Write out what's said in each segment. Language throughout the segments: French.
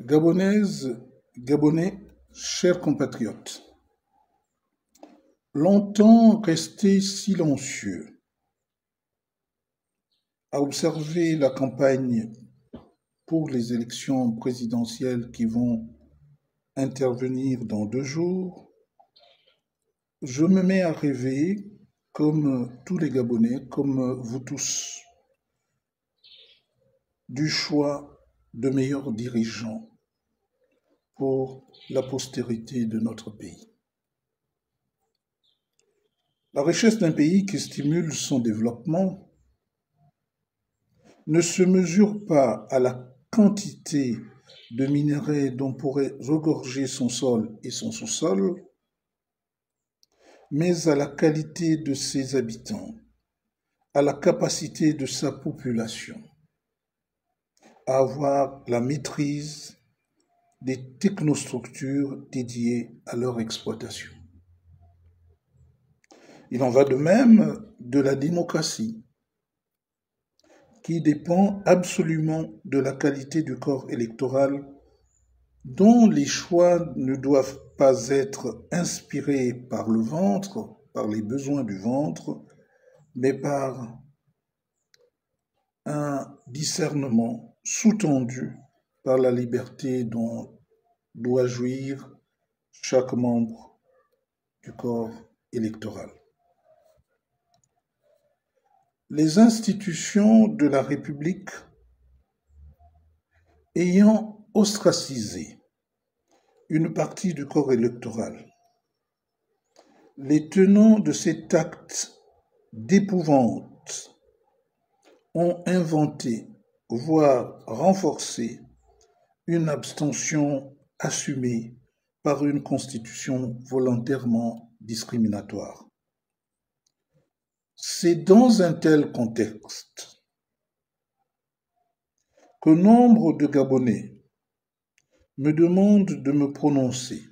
Gabonaises, Gabonais, chers compatriotes, longtemps restés silencieux, à observer la campagne pour les élections présidentielles qui vont intervenir dans 2 jours, je me mets à rêver, comme tous les Gabonais, comme vous tous, du choix de meilleurs dirigeants pour la postérité de notre pays. La richesse d'un pays qui stimule son développement ne se mesure pas à la quantité de minerais dont pourrait regorger son sol et son sous-sol, mais à la qualité de ses habitants, à la capacité de sa population à avoir la maîtrise des technostructures dédiées à leur exploitation. Il en va de même de la démocratie, qui dépend absolument de la qualité du corps électoral, dont les choix ne doivent pas être inspirés par le ventre, par les besoins du ventre, mais par un discernement sous-tendu par la liberté dont doit jouir chaque membre du corps électoral. Les institutions de la République ayant ostracisé une partie du corps électoral, les tenants de cet acte d'épouvante ont inventé, voire renforcé, une abstention assumée par une constitution volontairement discriminatoire. C'est dans un tel contexte que nombre de Gabonais me demandent de me prononcer.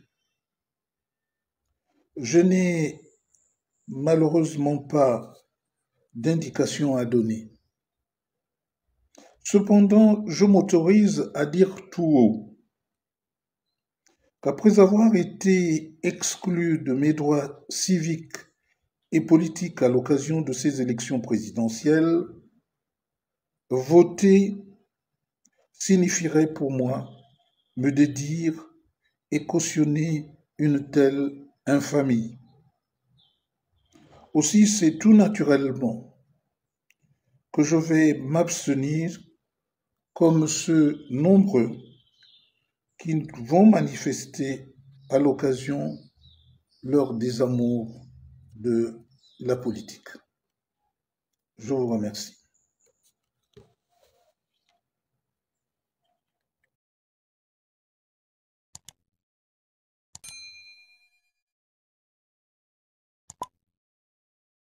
Je n'ai malheureusement pas d'indication à donner. Cependant, je m'autorise à dire tout haut qu'après avoir été exclu de mes droits civiques et politiques à l'occasion de ces élections présidentielles, voter signifierait pour moi me dédire et cautionner une telle infamie. Aussi, c'est tout naturellement que je vais m'abstenir, comme ceux nombreux qui vont manifester à l'occasion leur désamour de la politique. Je vous remercie.